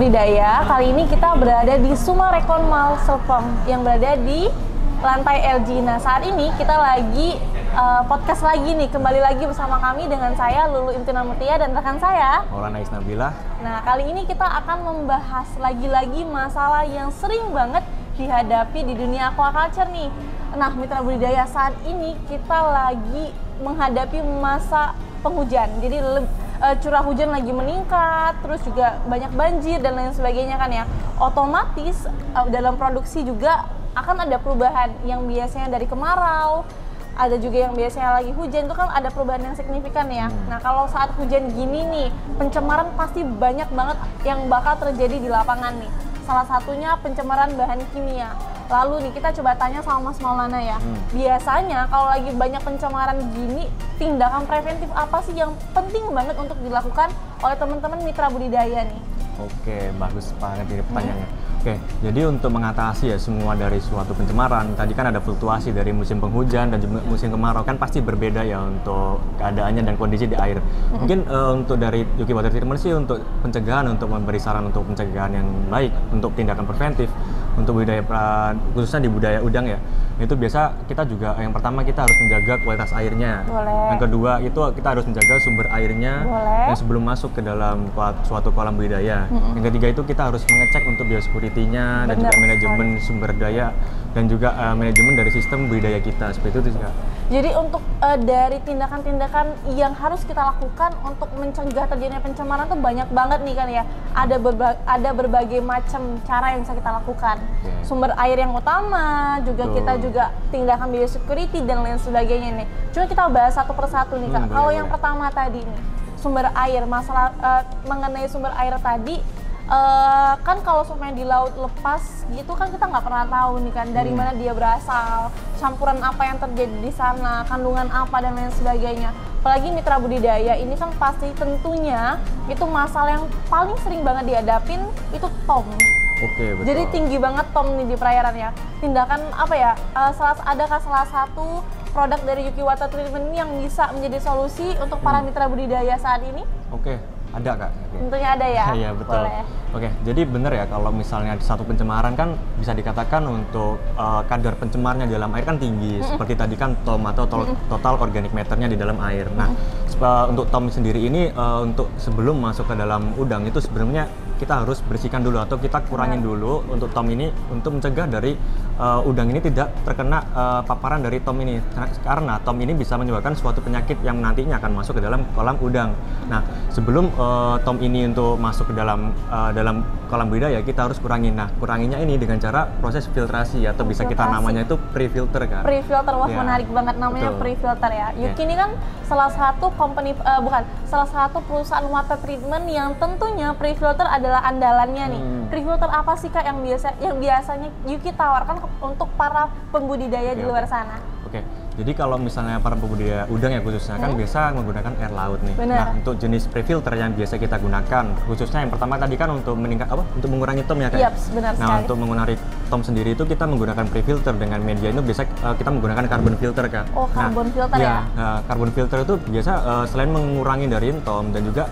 Budidaya. Kali ini kita berada di Sumarekon Mall Serpong yang berada di lantai LG. Nah, saat ini kita lagi podcast lagi nih, kembali lagi bersama kami dengan saya Lulu Imtina Mutia dan rekan saya Maulana Isnabillah. Nah, kali ini kita akan membahas lagi-lagi masalah yang sering banget dihadapi di dunia aquaculture nih. Nah, mitra budidaya, saat ini kita lagi menghadapi masa penghujan. Jadi curah hujan lagi meningkat, terus juga banyak banjir dan lain sebagainya kan ya. Otomatis dalam produksi juga akan ada perubahan yang biasanya dari kemarau, ada juga yang biasanya lagi hujan, itu kan ada perubahan yang signifikan ya. Nah, kalau saat hujan gini nih, pencemaran pasti banyak banget yang bakal terjadi di lapangan nih. Salah satunya pencemaran bahan kimia. Lalu nih kita coba tanya sama Mas Maulana ya. Biasanya kalau lagi banyak pencemaran gini, tindakan preventif apa sih yang penting banget untuk dilakukan oleh teman-teman mitra budidaya nih? Oke, bagus banget ini pertanyaannya. Oke, jadi untuk mengatasi ya semua dari suatu pencemaran, tadi kan ada fluktuasi dari musim penghujan dan juga musim kemarau, kan pasti berbeda ya untuk keadaannya dan kondisi di air. Mungkin untuk dari Yuki Water Treatment sih untuk pencegahan, untuk memberi saran untuk pencegahan yang baik, untuk tindakan preventif, untuk budidaya khususnya di budaya udang ya. Itu biasa kita juga, yang pertama kita harus menjaga kualitas airnya. Boleh. Yang kedua itu kita harus menjaga sumber airnya. Boleh. Yang sebelum masuk ke dalam suatu kolam budidaya. Yang ketiga itu kita harus mengecek untuk biosecurity-nya dan juga manajemen sumber daya dan juga manajemen dari sistem budidaya kita, seperti itu juga. Jadi untuk dari tindakan-tindakan yang harus kita lakukan untuk mencegah terjadinya pencemaran tuh banyak banget nih kan ya. Ada berbagai macam cara yang bisa kita lakukan. Sumber air yang utama, juga kita juga tindakan biosecurity dan lain sebagainya nih. Cuma kita bahas satu persatu nih Kak. Kalau yang pertama tadi nih, sumber air, masalah mengenai sumber air tadi, kan kalau sumbernya di laut lepas gitu kan kita nggak pernah tahu nih kan dari mana dia berasal, campuran apa yang terjadi di sana, kandungan apa dan lain sebagainya. Apalagi mitra budidaya ini kan pasti tentunya itu masalah yang paling sering banget dihadapin itu TOM. Oke, betul. Jadi tinggi banget TOM nih di perairan ya. Tindakan apa ya? Adakah salah satu produk dari Yuki Water Treatment ini yang bisa menjadi solusi untuk para mitra budidaya saat ini? Oke, ada Kak. Tentunya ada ya. Iya, betul. Boleh. Oke, jadi benar ya kalau misalnya satu pencemaran kan bisa dikatakan untuk kadar pencemarnya di dalam air kan tinggi. Seperti tadi kan TOM atau total organic matter-nya di dalam air. Nah, untuk TOM sendiri ini untuk sebelum masuk ke dalam udang itu sebenarnya kita harus bersihkan dulu atau kita kurangin dulu untuk TOM ini untuk mencegah dari udang ini tidak terkena paparan dari TOM ini, karena TOM ini bisa menyebabkan suatu penyakit yang nantinya akan masuk ke dalam kolam udang. Nah, sebelum TOM ini untuk masuk ke dalam kolam budidaya kita harus kurangin. Nah, kuranginnya ini dengan cara proses filtrasi atau bisa kita namanya itu pre-filter kan. Pre-filter, wah Ya, menarik banget namanya pre-filter ya. Yuki ini kan salah satu salah satu perusahaan water treatment yang tentunya pre-filter adalah andalannya nih. Pre-filter apa sih Kak yang biasanya Yuki tawarkan untuk para pembudidaya di luar sana? Oke, jadi kalau misalnya para pembudidaya udang ya khususnya kan biasa menggunakan air laut nih. Benar. Nah, untuk jenis pre-filter yang biasa kita gunakan, khususnya yang pertama tadi kan untuk untuk mengurangi TOM ya Kak. Yap, benar sekali. Nah, untuk mengurangi TOM sendiri itu kita menggunakan pre-filter dengan media itu biasa kita menggunakan carbon filter Kak. Oh, carbon filter ya? Nah, carbon filter itu biasa selain mengurangi dari TOM dan juga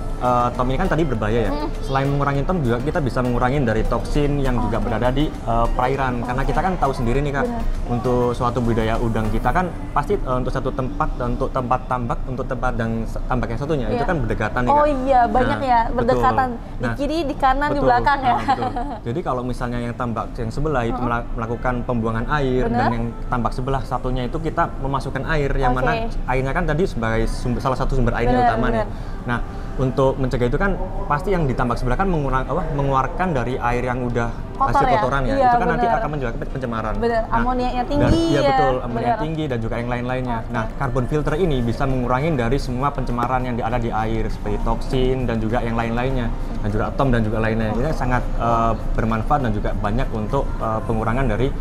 TOM ini kan tadi berbahaya ya. Selain mengurangi TOM juga kita bisa mengurangi dari toksin yang juga berada di perairan. Karena kita kan tahu sendiri nih Kak, untuk suatu budidaya udang kita kan pasti untuk satu tempat, untuk tempat tambak, untuk tempat dan tambak yang satunya itu kan berdekatan nih Kak. Oh iya, banyak ya berdekatan. Betul. Di kiri, di kanan, di belakang ya. Betul. Jadi kalau misalnya yang tambak yang sebelah itu melakukan pembuangan air dan yang tambak sebelah satunya itu kita memasukkan air yang mana airnya kan tadi sebagai salah satu sumber airnya utama nih. Nah, untuk mencegah itu kan pasti yang ditambak sebelah kan mengeluarkan dari air yang udah hasil kotoran ya. Itu kan nanti akan menyebabkan pencemaran. Benar, nah, amoniaknya tinggi ya. Iya betul, amoniak bener. tinggi dan juga yang lain-lainnya. Nah, carbon filter ini bisa mengurangi dari semua pencemaran yang ada di air seperti toksin dan juga yang lain-lainnya. Dan juga atom dan juga lainnya. Ini sangat bermanfaat dan juga banyak untuk pengurangan dari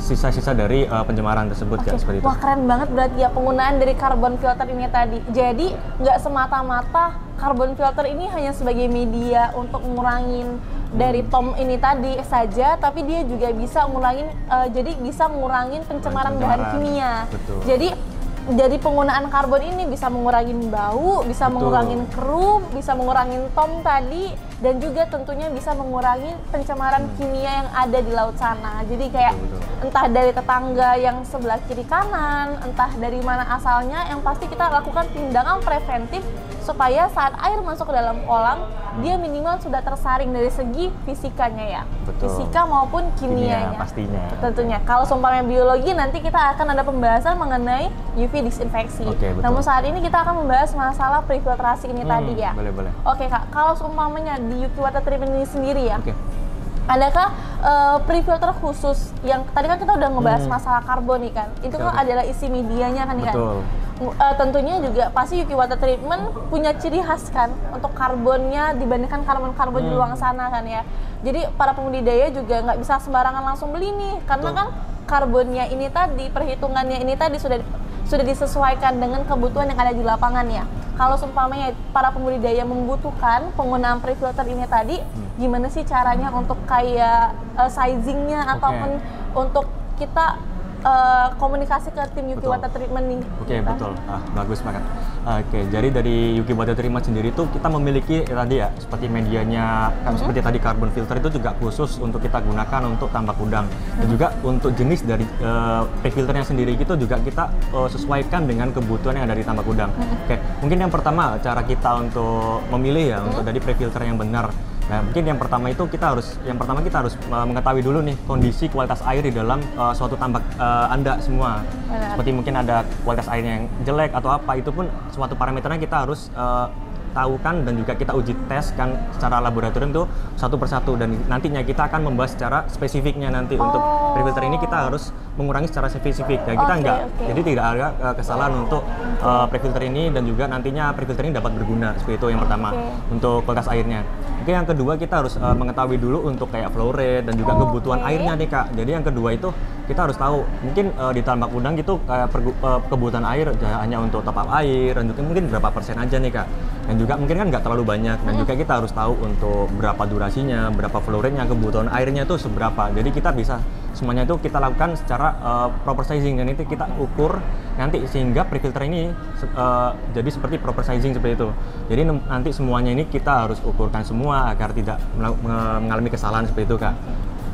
sisa-sisa dari pencemaran tersebut ya, seperti itu. Wah, keren banget berarti ya penggunaan dari carbon filter ini tadi. Jadi nggak semata-mata carbon filter ini hanya sebagai media untuk ngurangin dari TOM ini tadi saja, tapi dia juga bisa ngurangin pencemaran bahan kimia. Betul. Jadi penggunaan karbon ini bisa mengurangi bau, bisa mengurangi keruh, bisa mengurangi TOM tadi, dan juga tentunya bisa mengurangi pencemaran kimia yang ada di laut sana. Jadi kayak entah dari tetangga yang sebelah kiri kanan, entah dari mana asalnya, yang pasti kita lakukan tindakan preventif supaya saat air masuk ke dalam kolam, dia minimal sudah tersaring dari segi fisikanya ya. Betul. Fisika maupun kimianya. Pastinya. Tentunya. Kalau seumpamanya biologi, nanti kita akan ada pembahasan mengenai UV disinfeksi. Betul. Namun saat ini kita akan membahas masalah prefiltrasi ini tadi ya. Boleh. Oke Kak, kalau seumpamanya di UV water treatment ini sendiri ya, adakah prefilter khusus yang tadi kan kita udah ngebahas masalah karbon nih kan, itu kan adalah isi medianya kan kan. Tentunya juga pasti UV water treatment punya ciri khas kan untuk karbonnya dibandingkan karbon-karbon di luar sana kan ya. Jadi para pembudidaya juga nggak bisa sembarangan langsung beli nih, karena kan karbonnya ini tadi, perhitungannya ini tadi sudah disesuaikan dengan kebutuhan yang ada di lapangan ya. Kalau seumpamanya para pembudidaya membutuhkan penggunaan prefilter ini tadi, gimana sih caranya untuk kayak sizingnya ataupun untuk kita komunikasi ke tim UV water treatment nih? Betul. Bagus banget. Jadi dari UV water treatment sendiri itu kita memiliki tadi ya, seperti medianya kan seperti tadi carbon filter itu juga khusus untuk kita gunakan untuk tambak udang. Dan juga untuk jenis dari prefilternya sendiri itu juga kita sesuaikan dengan kebutuhan yang ada di tambak udang. Mungkin yang pertama cara kita untuk memilih ya untuk dari prefilter yang benar. Nah, mungkin yang pertama kita harus mengetahui dulu nih kondisi kualitas air di dalam suatu tambak Anda semua. Seperti mungkin ada kualitas airnya yang jelek atau apa, itu pun suatu parameternya kita harus tahu kan, dan juga kita uji tes kan secara laboratorium tuh satu persatu, dan nantinya kita akan membahas secara spesifiknya nanti untuk prefilter ini kita harus mengurangi secara spesifik ya. Kita jadi tidak ada kesalahan untuk prefilter ini, dan juga nantinya prefilter ini dapat berguna. Seperti itu yang pertama untuk kualitas airnya. Oke, yang kedua kita harus mengetahui dulu untuk kayak flow rate dan juga kebutuhan airnya nih Kak. Jadi yang kedua itu kita harus tahu mungkin di tambak udang gitu kebutuhan air hanya untuk top up air, dan juga mungkin berapa persen aja nih Kak. Dan juga mungkin kan nggak terlalu banyak, dan juga kita harus tahu untuk berapa durasinya, berapa flow rate-nya, kebutuhan airnya itu seberapa. Jadi kita bisa semuanya itu kita lakukan secara proper sizing, dan itu kita ukur nanti sehingga prefilter ini jadi seperti proper sizing seperti itu. Jadi nanti semuanya ini kita harus ukurkan semua agar tidak mengalami kesalahan seperti itu Kak.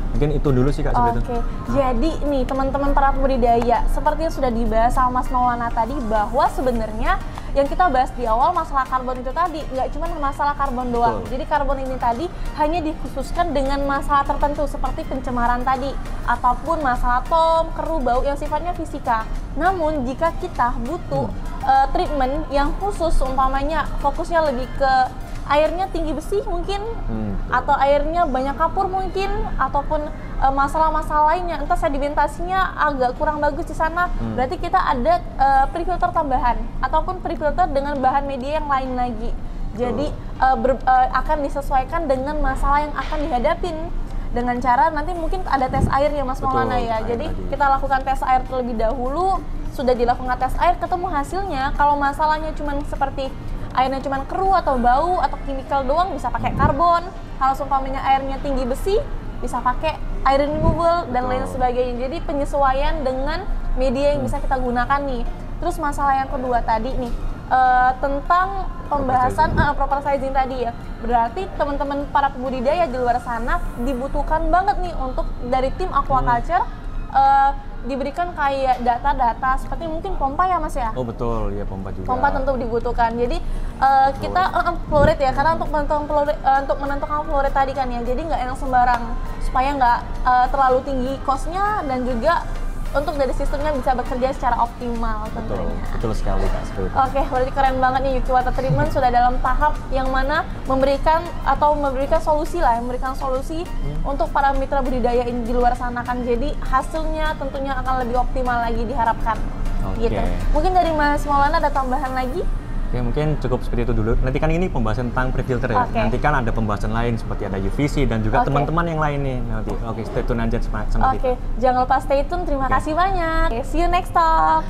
Mungkin itu dulu sih Kak seperti itu. Jadi nih teman-teman para pembudidaya, seperti yang sudah dibahas sama Mas Maulana tadi, bahwa sebenarnya yang kita bahas di awal masalah karbon itu tadi nggak cuma masalah karbon doang. Jadi karbon ini tadi hanya dikhususkan dengan masalah tertentu seperti pencemaran tadi, ataupun masalah tom, keruh, bau yang sifatnya fisika. Namun jika kita butuh treatment yang khusus, umpamanya fokusnya lebih ke airnya tinggi besi mungkin, atau airnya banyak kapur mungkin, ataupun masalah-masalah lainnya, entah sedimentasinya agak kurang bagus di sana, berarti kita ada prefilter tambahan ataupun prefilter dengan bahan media yang lain lagi. Jadi akan disesuaikan dengan masalah yang akan dihadapin dengan cara nanti mungkin ada tes air ya Mas Maulana ya. Jadi kita lakukan tes air terlebih dahulu, sudah dilakukan tes air, ketemu hasilnya kalau masalahnya cuma seperti airnya cuma keruh atau bau atau kimikal doang, bisa pakai karbon. Kalau seumpamanya airnya tinggi besi, bisa pakai iron removal dan lain sebagainya. Jadi penyesuaian dengan media yang bisa kita gunakan nih. Terus masalah yang kedua tadi nih, tentang pembahasan proper sizing tadi ya. Berarti teman-teman para pembudidaya di luar sana dibutuhkan banget nih untuk dari tim aquaculture diberikan kayak data-data seperti mungkin pompa ya Mas ya? Oh betul, ya pompa juga. Pompa tentu dibutuhkan. Jadi kita flow rate ya, karena untuk menentukan flow rate tadi kan ya, jadi nggak enak sembarang supaya nggak terlalu tinggi cost-nya, dan juga untuk dari sistemnya bisa bekerja secara optimal tentunya. Betul sekali Kak. Oke, berarti keren banget nih UV water treatment sudah dalam tahap yang mana memberikan solusi lah, memberikan solusi untuk para mitra budidaya ini di luar sana kan. Jadi hasilnya tentunya akan lebih optimal lagi diharapkan. Gitu. Mungkin dari Mas Maulana ada tambahan lagi? Oke, mungkin cukup seperti itu dulu. Nanti kan ini pembahasan tentang prefilter ya. Nanti kan ada pembahasan lain seperti ada UVC dan juga teman-teman yang lain nih. Nanti stay tune aja sama kita. Jangan lupa stay tune. Terima kasih banyak. See you next talk.